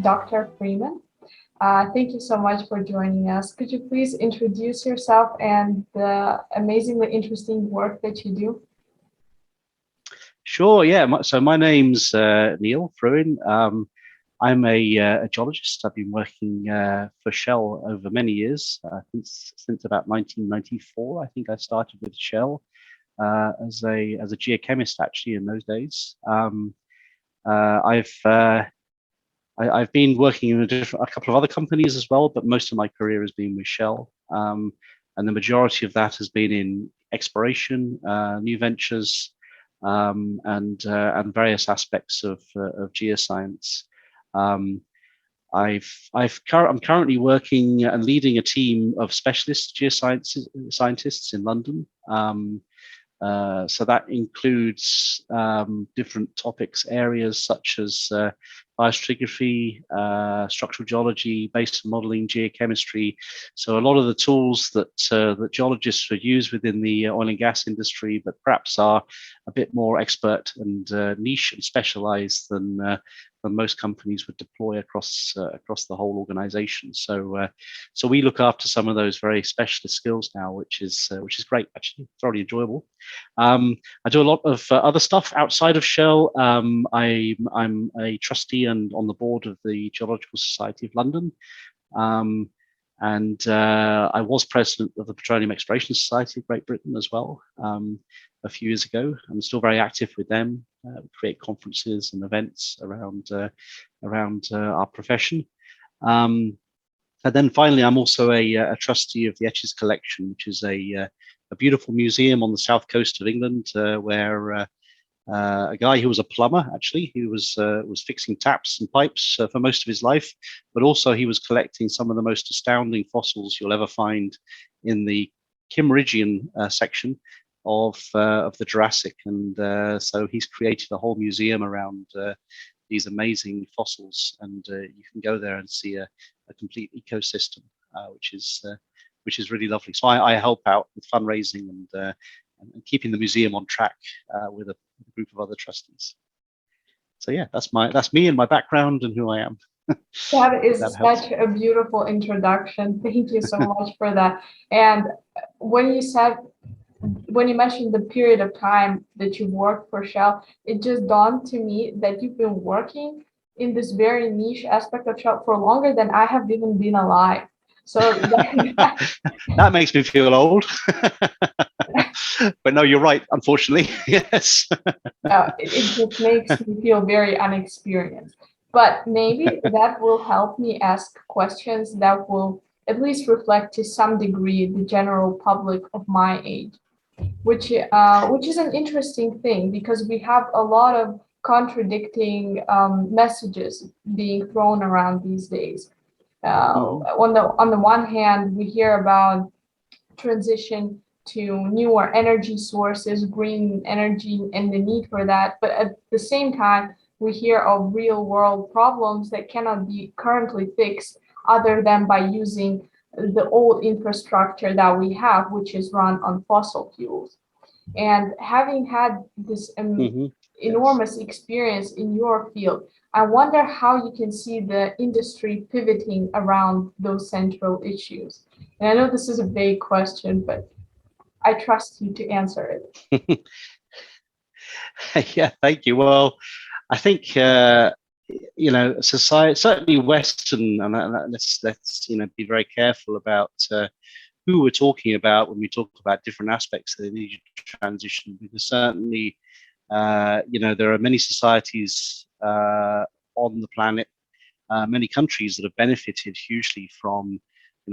Dr. Frewin. Thank you so much for joining us. Could you please introduce yourself and the amazingly interesting work that you do? Sure, yeah. So my name's Neil Frewin. I'm a geologist. I've been working for Shell over many years, since about 1994. I think I started with Shell as a geochemist, actually, in those days. I've been working in a couple of other companies as well, but most of my career has been with Shell, and the majority of that has been in exploration, new ventures, and various aspects of geoscience. Um, I'm currently working and leading a team of specialist geoscience scientists in London. So that includes different topics, areas such as biostratigraphy, structural geology, basin modeling, geochemistry. So a lot of the tools that geologists would use within the oil and gas industry, but perhaps are a bit more expert and niche and specialized than most companies would deploy across the whole organization. So we look after some of those very specialist skills now, which is great, actually, thoroughly enjoyable. I do a lot of other stuff outside of Shell. I'm a trustee and on the board of the Geological Society of London. And I was president of the Petroleum Exploration Society of Great Britain as well a few years ago. I'm still very active with them. We create conferences and events around our profession. And then finally, I'm also a trustee of the Etches Collection, which is a beautiful museum on the south coast of England, where a guy who was a plumber, actually, who was fixing taps and pipes for most of his life, but also he was collecting some of the most astounding fossils you'll ever find in the Kimmeridgian section of the Jurassic, and so he's created a whole museum around these amazing fossils, and you can go there and see a complete ecosystem, which is really lovely. So I help out with fundraising and keeping the museum on track with a group of other trustees. So yeah, that's me and my background and who I am. That is That helps. such a beautiful introduction. Thank you so much for that. And when you mentioned the period of time that you worked for Shell, it just dawned to me that you've been working in this very niche aspect of Shell for longer than I have even been alive. So that makes me feel old. But no, you're right, unfortunately. Yes. it just makes me feel very unexperienced. But maybe that will help me ask questions that will at least reflect to some degree the general public of my age, which is an interesting thing because we have a lot of contradicting messages being thrown around these days. On the one hand, we hear about transition to newer energy sources, green energy, and the need for that. But at the same time, we hear of real world problems that cannot be currently fixed other than by using the old infrastructure that we have, which is run on fossil fuels. And having had this enormous experience in your field, I wonder how you can see the industry pivoting around those central issues. And I know this is a vague question, but I trust you to answer it. Yeah, thank you. Well, I think society, certainly Western, and let's be very careful about who we're talking about when we talk about different aspects of the energy transition, because certainly there are many societies on the planet, many countries that have benefited hugely from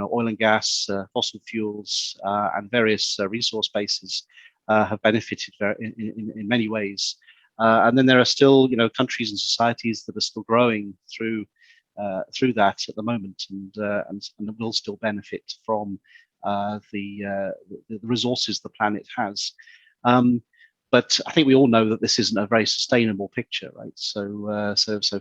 oil and gas, fossil fuels, and various resource bases have benefited in many ways. And then there are still countries and societies that are still growing through that at the moment, and will still benefit from the resources the planet has. But I think we all know that this isn't a very sustainable picture, right? So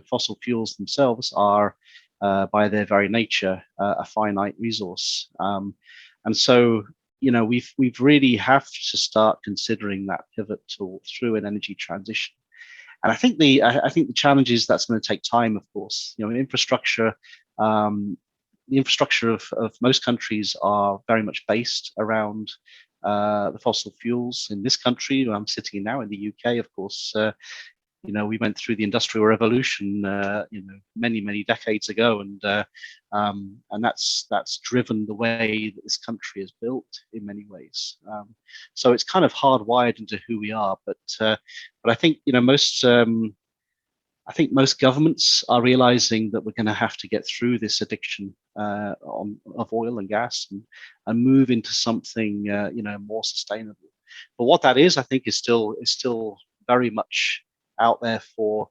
fossil fuels themselves are, by their very nature, a finite resource, and so we've really have to start considering that pivot through an energy transition. I think the challenge is that's going to take time, of course. Infrastructure. The infrastructure of most countries are very much based around the fossil fuels. In this country, where I'm sitting now in the UK, of course, we went through the Industrial Revolution, many decades ago, and that's driven the way that this country is built in many ways. So it's kind of hardwired into who we are. But I think most governments are realizing that we're going to have to get through this addiction of oil and gas and move into something more sustainable. But what that is, I think, is still very much out there for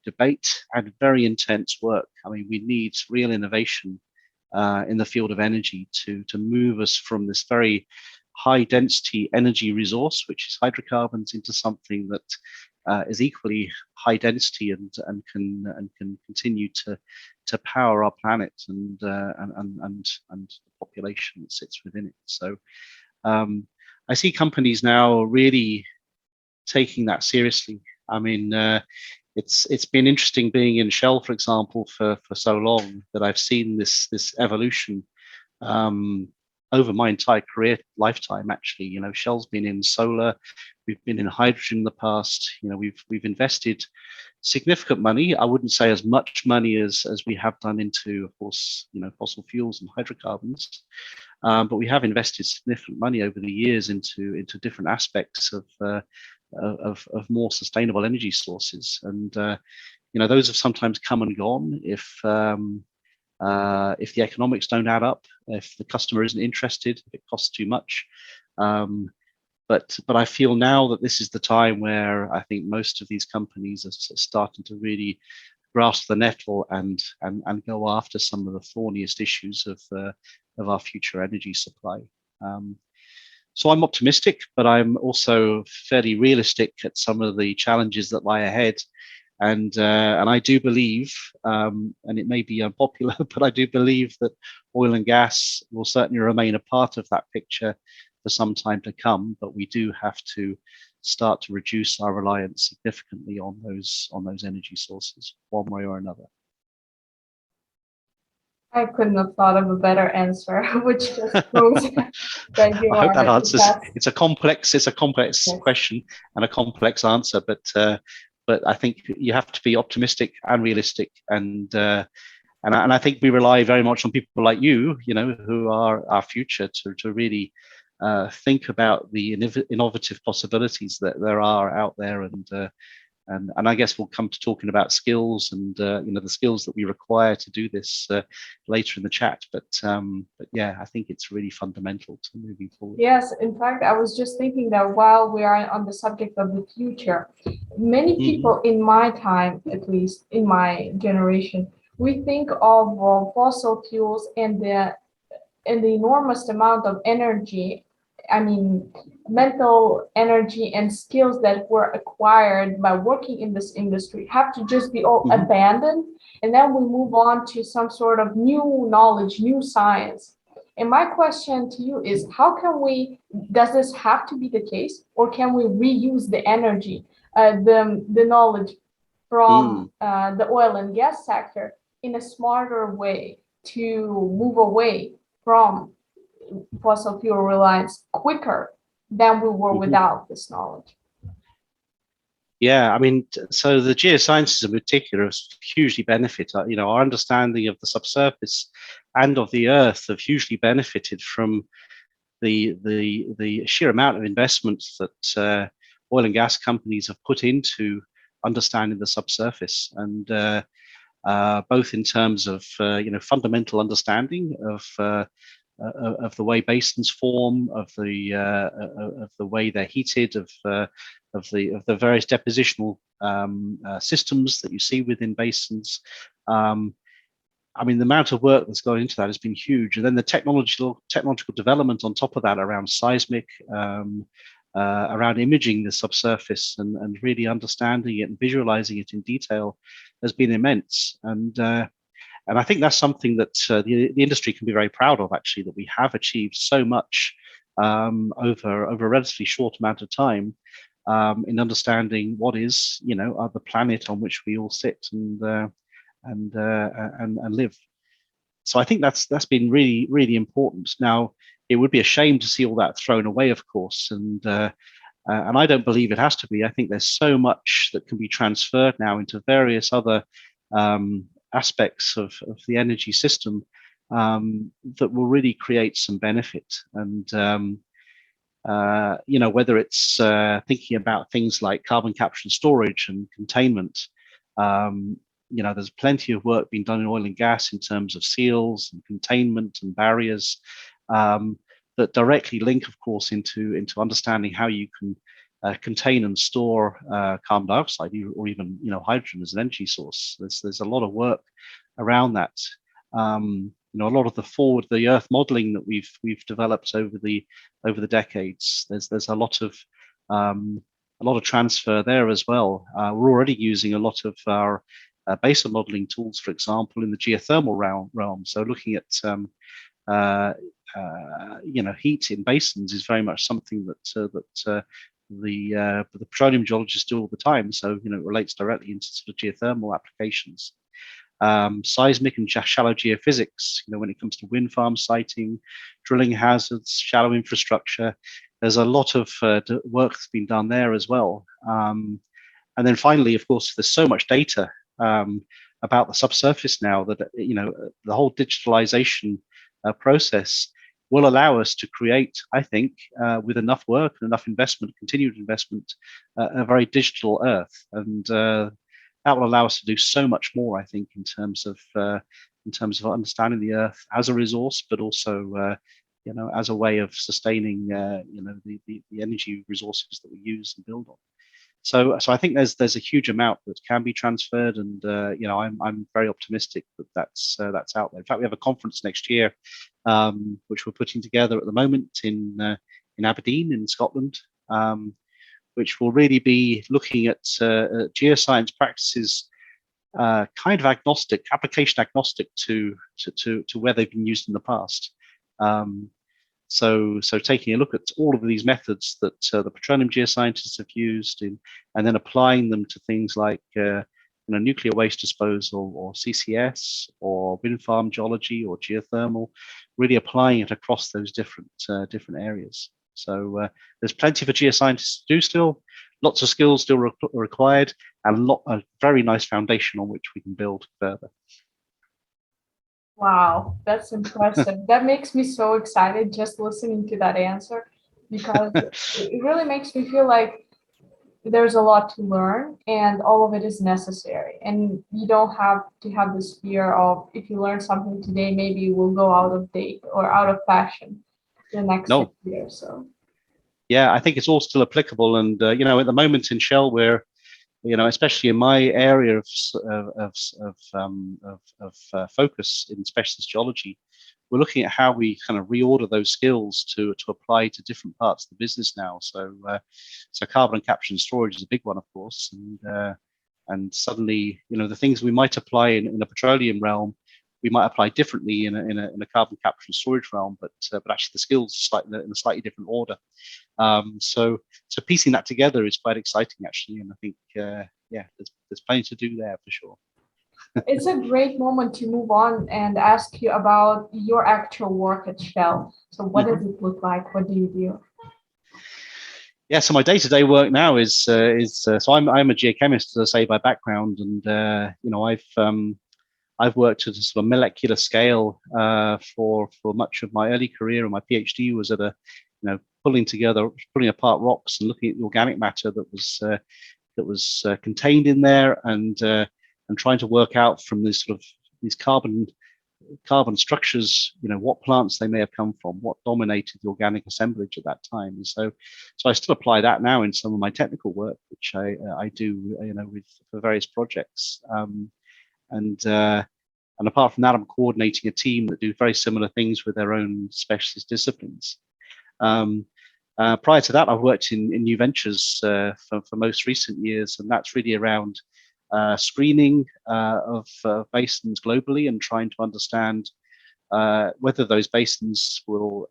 debate and very intense work. I mean, we need real innovation in the field of energy to move us from this very high density energy resource, which is hydrocarbons, into something that is equally high density and can continue to power our planet and the population that sits within it. So I see companies now really taking that seriously. I mean, it's been interesting being in Shell, for example, for so long, that I've seen this evolution over my entire career lifetime. Actually, Shell's been in solar, we've been in hydrogen in the past. We've invested significant money. I wouldn't say as much money as we have done into, of course, fossil fuels and hydrocarbons, but we have invested significant money over the years into different aspects of more sustainable energy sources. And those have sometimes come and gone if the economics don't add up, if the customer isn't interested, if it costs too much. But I feel now that this is the time where I think most of these companies are starting to really grasp the nettle and go after some of the thorniest issues of our future energy supply. So I'm optimistic, but I'm also fairly realistic at some of the challenges that lie ahead. And I do believe, and it may be unpopular, but I do believe that oil and gas will certainly remain a part of that picture for some time to come. But we do have to start to reduce our reliance significantly on those energy sources, one way or another. I couldn't have thought of a better answer, which just proves that you I hope that are answers. It's a complex Yes. question and a complex answer, but I think you have to be optimistic and realistic, and I think we rely very much on people like you, who are our future, to really think about the innovative possibilities that there are out there, and I guess we'll come to talking about skills and the skills that we require to do this later in the chat. But yeah, I think it's really fundamental to moving forward. Yes, in fact, I was just thinking that while we are on the subject of the future, many people in my time, at least in my generation, we think of fossil fuels and the enormous amount of energy, I mean, mental energy and skills that were acquired by working in this industry have to just be all abandoned, and then we move on to some sort of new knowledge, new science. And my question to you is, does this have to be the case, or can we reuse the energy, the knowledge from the oil and gas sector in a smarter way to move away from fossil fuel reliance quicker than we were without this knowledge? Yeah, I mean, so the geosciences in particular have hugely benefited. Our understanding of the subsurface and of the Earth have hugely benefited from the sheer amount of investments that oil and gas companies have put into understanding the subsurface, and both in terms of fundamental understanding of the way basins form, of the way they're heated, of the various depositional systems that you see within basins. I mean, the amount of work that's gone into that has been huge, and then the technological development on top of that around seismic, around imaging the subsurface and really understanding it and visualizing it in detail has been immense. And I think that's something that the industry can be very proud of, actually, that we have achieved so much over a relatively short amount of time. in understanding what is, the planet on which we all sit and live. So I think that's been really, really important. Now, it would be a shame to see all that thrown away, of course, and I don't believe it has to be. I think there's so much that can be transferred now into various other aspects of the energy system that will really create some benefit. And whether it's thinking about things like carbon capture and storage and containment. There's plenty of work being done in oil and gas in terms of seals and containment and barriers that directly link, of course, into understanding how you can contain and store carbon dioxide or even hydrogen as an energy source. There's a lot of work around that. A lot of the Earth modeling that we've developed over the decades. There's a lot of transfer there as well. We're already using a lot of our basin modeling tools, for example, in the geothermal realm. So looking at heat in basins is very much something that the petroleum geologists do all the time. So it relates directly into sort of geothermal applications. Seismic and shallow geophysics, when it comes to wind farm siting, drilling hazards, shallow infrastructure, there's a lot of work that's been done there as well. And then finally, of course, there's so much data about the subsurface now that the whole digitalization process will allow us to create, I think, with enough work and enough investment, continued investment, a very digital Earth. And that will allow us to do so much more, I think, in terms of understanding the Earth as a resource, but also, as a way of sustaining, the energy resources that we use and build on. So I think there's a huge amount that can be transferred, and I'm very optimistic that that's out there. In fact, we have a conference next year, which we're putting together at the moment in Aberdeen in Scotland. Which will really be looking at geoscience practices, kind of application agnostic to where they've been used in the past. So taking a look at all of these methods that the petroleum geoscientists have used, and then applying them to things like nuclear waste disposal or CCS or wind farm geology or geothermal, really applying it across those different areas. So there's plenty for geoscientists to do still, lots of skills still required, and a very nice foundation on which we can build further. Wow, that's impressive. That makes me so excited just listening to that answer, because it really makes me feel like there's a lot to learn and all of it is necessary. And you don't have to have this fear of, if you learn something today, maybe it will go out of date or out of fashion the next year or so. Yeah, I think it's all still applicable. And, at the moment in Shell, we're, especially in my area of focus in specialist geology, we're looking at how we kind of reorder those skills to apply to different parts of the business now. So carbon capture and storage is a big one, of course, and suddenly the things we might apply in a petroleum realm, we might apply differently in a carbon capture and storage realm, but actually the skills are in a slightly different order. So piecing that together is quite exciting, actually, and I think there's plenty to do there for sure. It's a great moment to move on and ask you about your actual work at Shell. So what does it look like? What do you do? Yeah, so my day-to-day work now is so I'm a geochemist, as I say, by background, and I've worked at a sort of molecular scale for much of my early career, and my PhD was at pulling apart rocks and looking at the organic matter that was contained in there, and trying to work out from these carbon structures, what plants they may have come from, what dominated the organic assemblage at that time. And so I still apply that now in some of my technical work, which I do, for various projects. And apart from that, I'm coordinating a team that do very similar things with their own specialist disciplines. Prior to that, I've worked in new ventures for most recent years, and that's really around screening of basins globally and trying to understand whether those basins will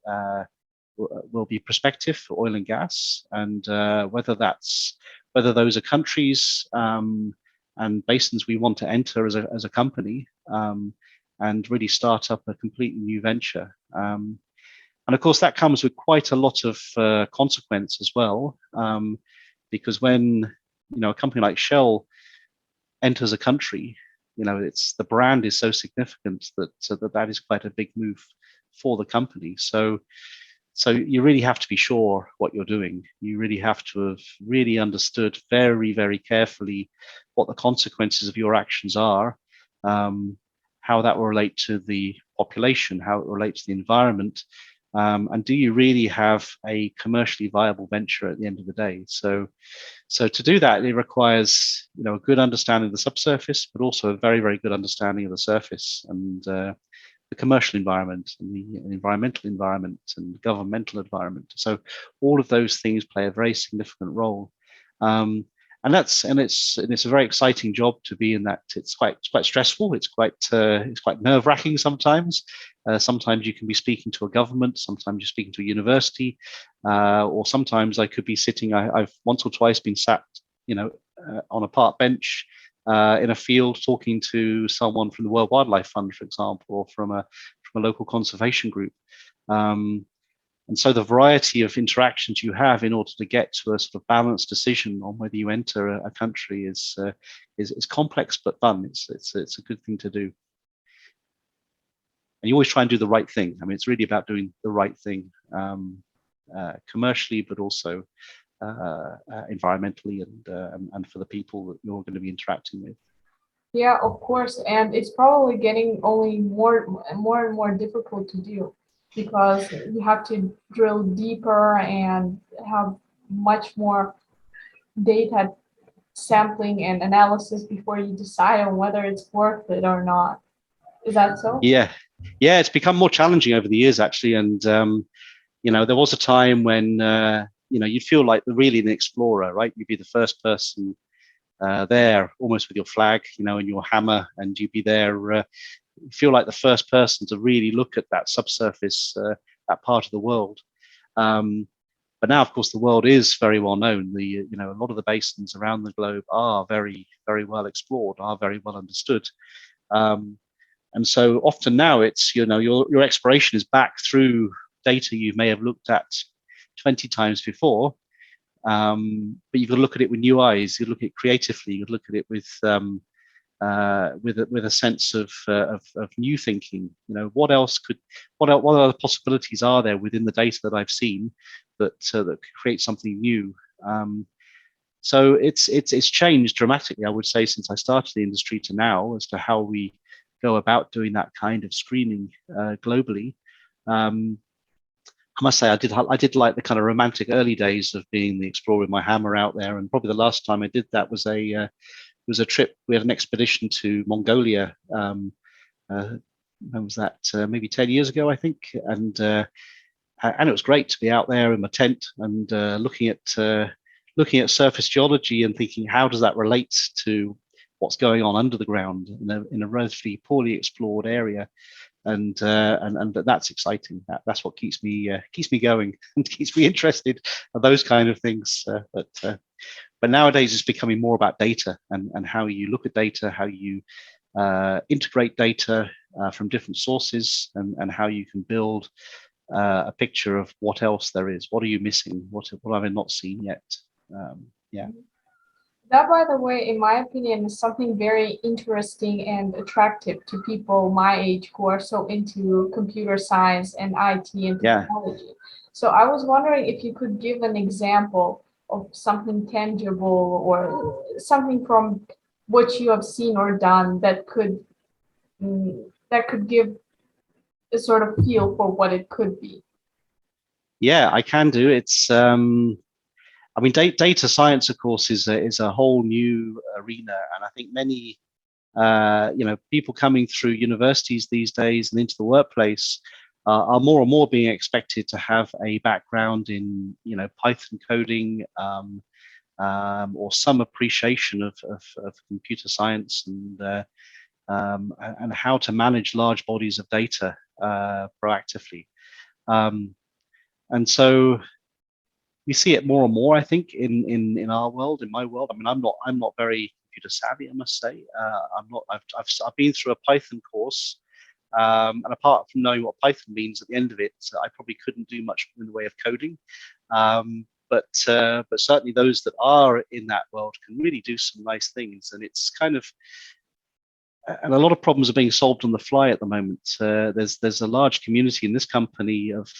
will be prospective for oil and gas, and whether those are countries and basins we want to enter as a company, and really start up a completely new venture. And of course, that comes with quite a lot of consequence as well, because when a company like Shell enters a country, it's the brand is so significant that is quite a big move for the company. So you really have to be sure what you're doing. You really have to have really understood very, very carefully what the consequences of your actions are, how that will relate to the population, how it relates to the environment, and do you really have a commercially viable venture at the end of the day? So to do that, it requires a good understanding of the subsurface, but also a very, very good understanding of the surface and the commercial environment and the environmental environment and governmental environment. So all of those things play a very significant role. And it's a very exciting job to be in. That it's quite stressful. It's quite nerve-wracking sometimes. Sometimes you can be speaking to a government. Sometimes you're speaking to a university, or sometimes I could be sitting. I've once or twice been sat, on a park bench in a field talking to someone from the World Wildlife Fund, for example, or from a local conservation group. And so the variety of interactions you have in order to get to a sort of balanced decision on whether you enter a country is complex but fun. It's a good thing to do. And you always try and do the right thing. I mean, it's really about doing the right thing, commercially, but also environmentally and for the people that you're going to be interacting with. Yeah, of course, and it's probably getting only more and more difficult to do, because you have to drill deeper and have much more data sampling and analysis before you decide on whether it's worth it or not. Is that so? Yeah, it's become more challenging over the years, actually. And there was a time when you'd feel like really an explorer, right? You'd be the first person there, almost with your flag, and your hammer, and you'd be there. Feel like the first person to really look at that subsurface, that part of the world. But now, of course, the world is very well known. A lot of the basins around the globe are very, very well explored, are very well understood. And so often now it's, your exploration is back through data you may have looked at 20 times before. But you've got to look at it with new eyes. You look at it creatively. You look at it with a sense of new thinking. What other possibilities are there within the data that I've seen that could create something new? So it's changed dramatically, I would say, since I started the industry to now, as to how we go about doing that kind of screening globally. I must say, I did like the kind of romantic early days of being the explorer with my hammer out there, and probably the last time I did that was a trip. We had an expedition to Mongolia. When was that? Maybe 10 years ago, I think, and it was great to be out there in my tent and looking at surface geology and thinking, how does that relate to what's going on under the ground in a relatively poorly explored area? And that's exciting. That's what keeps me going and keeps me interested in those kind of things. But nowadays it's becoming more about data and how you look at data, how you integrate data from different sources, and how you can build a picture of what else there is. What are you missing? What have I not seen yet? Yeah. That, by the way, in my opinion, is something very interesting and attractive to people my age who are so into computer science and IT and technology. Yeah. So I was wondering if you could give an example of something tangible or something from what you have seen or done that could give a sort of feel for what it could be. Yeah, I can do. It's I mean, data science, of course, is a whole new arena, and I think many people coming through universities these days and into the workplace are more and more being expected to have a background in Python coding or some appreciation of computer science and how to manage large bodies of data proactively. And so we see it more and more, I think, in our world, in my world. I mean, I'm not very computer savvy, I must say. I'm not. I've been through a Python course, and apart from knowing what Python means at the end of it, I probably couldn't do much in the way of coding. But certainly those that are in that world can really do some nice things, and it's kind of, and a lot of problems are being solved on the fly at the moment. There's a large community in this company of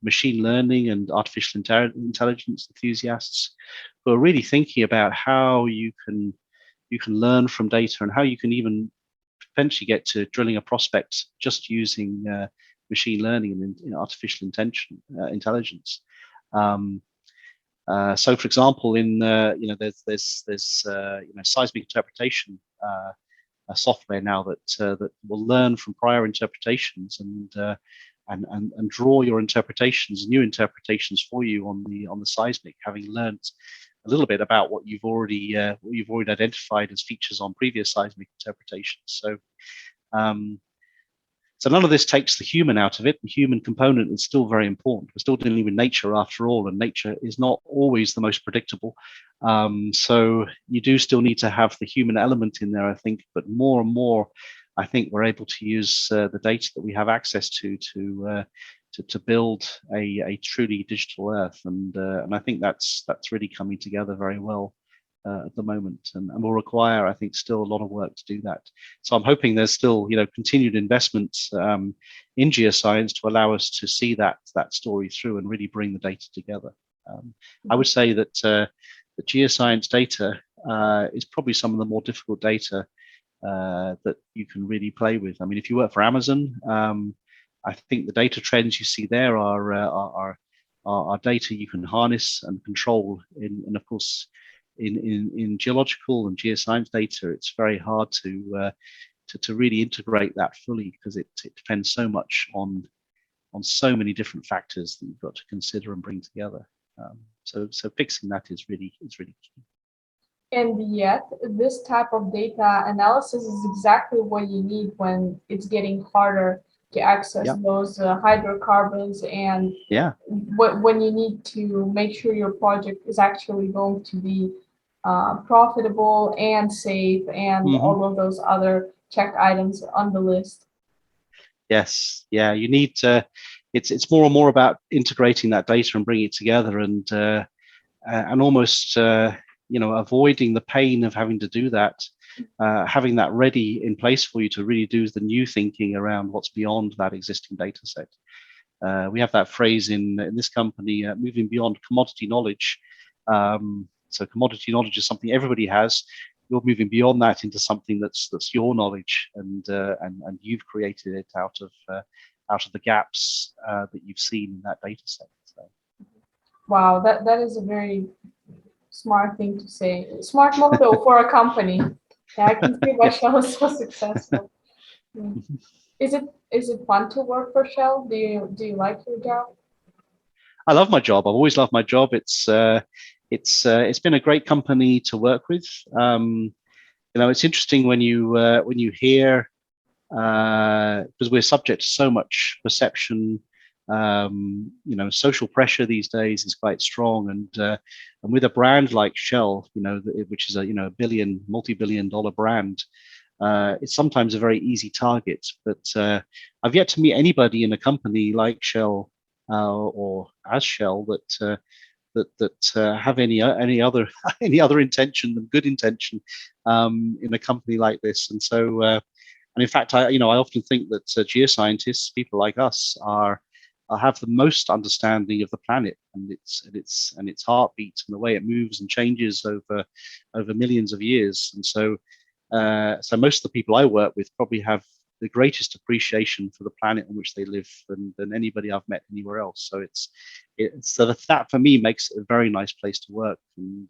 machine learning and artificial intelligence enthusiasts who are really thinking about how you can learn from data, and how you can even potentially get to drilling a prospect just using machine learning and artificial intelligence. So, for example, in there's seismic interpretation software now that will learn from prior interpretations and draw your new interpretations for you on the seismic, having learned a little bit about what you've already identified as features on previous seismic interpretations. So none of this takes the human out of it. The human component is still very important. We're still dealing with nature after all, and nature is not always the most predictable. So you do still need to have the human element in there, I think. But more and more, I think we're able to use the data that we have access to build a truly digital Earth, and I think that's really coming together very well at the moment, and will require, I think, still a lot of work to do that. So I'm hoping there's still continued investments in geoscience to allow us to see that story through and really bring the data together. I would say that the geoscience data is probably some of the more difficult data that you can really play with. I mean, if you work for Amazon, I think the data trends you see there are data you can harness and control and of course, in geological and geoscience data, it's very hard to really integrate that fully, because it depends so much on so many different factors that you've got to consider and bring together. So fixing that is really key. And yet, this type of data analysis is exactly what you need when it's getting harder to access those hydrocarbons, and when you need to make sure your project is actually going to be profitable and safe, and all of those other check items on the list. Yes, yeah, you need to. It's more and more about integrating that data and bringing it together, and almost avoiding the pain of having to do that, having that ready in place for you to really do the new thinking around what's beyond that existing data set. We have that phrase in this company, moving beyond commodity knowledge. So commodity knowledge is something everybody has. You're moving beyond that into something that's your knowledge, and you've created it out of the gaps that you've seen in that data set. So. Wow, that is a very smart thing to say. Smart motto for a company. Yeah, I can see why Shell is so successful. Is it fun to work for Shell? Do you like your job? I love my job. I've always loved my job. It's been a great company to work with. It's interesting when you hear, because we're subject to so much perception. Social pressure these days is quite strong, and with a brand like Shell, which is a multi-billion-dollar brand, it's sometimes a very easy target. But I've yet to meet anybody in a company like Shell or as Shell that have any other intention than good intention in a company like this. And so, and in fact, I often think that geoscientists, people like us, have the most understanding of the planet and its heartbeat and the way it moves and changes over millions of years. And so, most of the people I work with probably have the greatest appreciation for the planet on which they live than anybody I've met anywhere else. So so that for me makes it a very nice place to work, and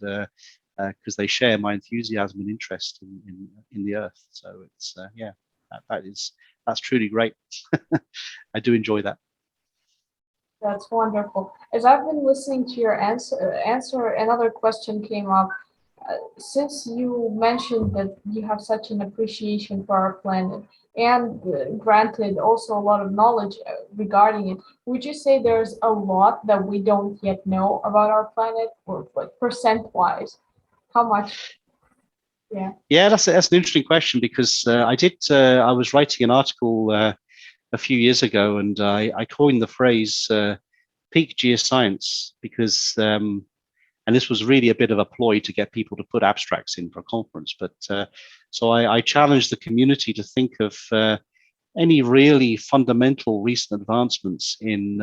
because they share my enthusiasm and interest in the Earth. So it's that's truly great. I do enjoy that. That's wonderful. As I've been listening to your answer, another question came up. Since you mentioned that you have such an appreciation for our planet, and granted also a lot of knowledge regarding it. Would you say there's a lot that we don't yet know about our planet, or like percent-wise? How much? Yeah. Yeah, that's an interesting question, because I was writing an article a few years ago, and I coined the phrase peak geoscience, because and this was really a bit of a ploy to get people to put abstracts in for a conference. But so I challenged the community to think of any really fundamental recent advancements in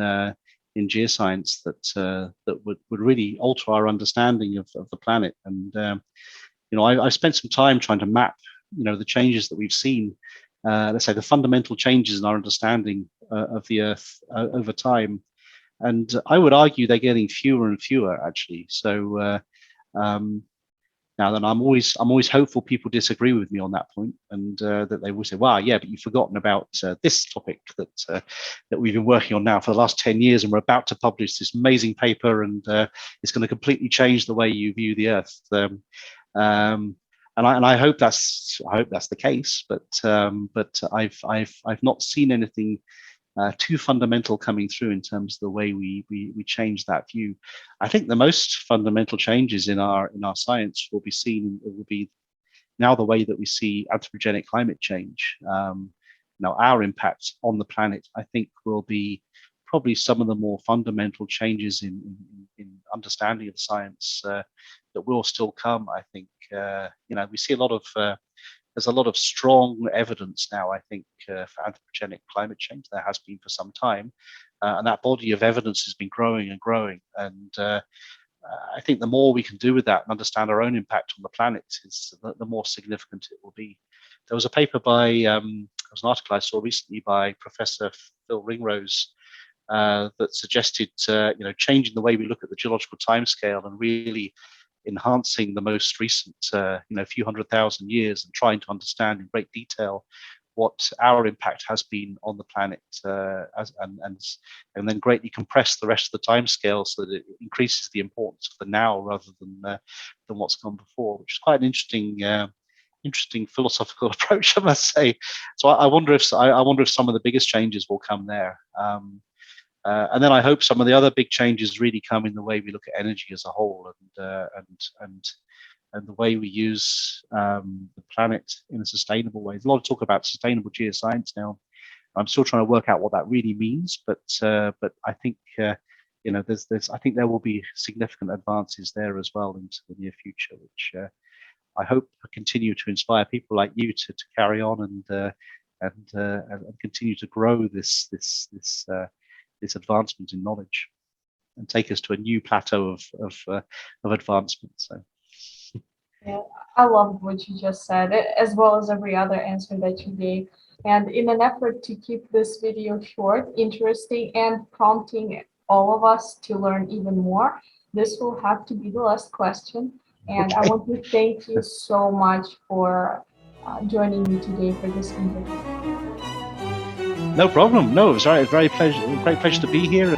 geoscience that would really alter our understanding of the planet. And I spent some time trying to map the changes that we've seen, let's say the fundamental changes in our understanding of the Earth over time. And I would argue they're getting fewer and fewer, actually. So now then, I'm always hopeful people disagree with me on that point, and that they will say, "Wow, yeah, but you've forgotten about this topic that we've been working on now for the last 10 years, and we're about to publish this amazing paper, and it's going to completely change the way you view the Earth." And I hope that's the case, but I've not seen anything too fundamental coming through in terms of the way we change that view. I think the most fundamental changes in our science will be now the way that we see anthropogenic climate change. Now our impact on the planet, I think, will be probably some of the more fundamental changes in understanding of the science that will still come. I think we see there's a lot of strong evidence now, I think, for anthropogenic climate change. There has been for some time, and that body of evidence has been growing and growing. And I think the more we can do with that and understand our own impact on the planet, the more significant it will be. There was a paper there was an article I saw recently by Professor Phil Ringrose that suggested, changing the way we look at the geological timescale and really enhancing the most recent, few 100,000 years, and trying to understand in great detail what our impact has been on the planet, and then greatly compress the rest of the timescale so that it increases the importance of the now rather than what's gone before, which is quite an interesting philosophical approach, I must say. So I wonder if some of the biggest changes will come there. And then I hope some of the other big changes really come in the way we look at energy as a whole, and the way we use the planet in a sustainable way. There's a lot of talk about sustainable geoscience now. I'm still trying to work out what that really means, but I think I think there will be significant advances there as well into the near future, which I hope continue to inspire people like you to carry on and continue to grow this advancement in knowledge and take us to a new plateau of advancement. So yeah, I love what you just said, as well as every other answer that you gave. And in an effort to keep this video short, interesting, and prompting all of us to learn even more, this will have to be the last question. And okay. I want to thank you so much for joining me today for this interview. No problem. No, it was great pleasure to be here.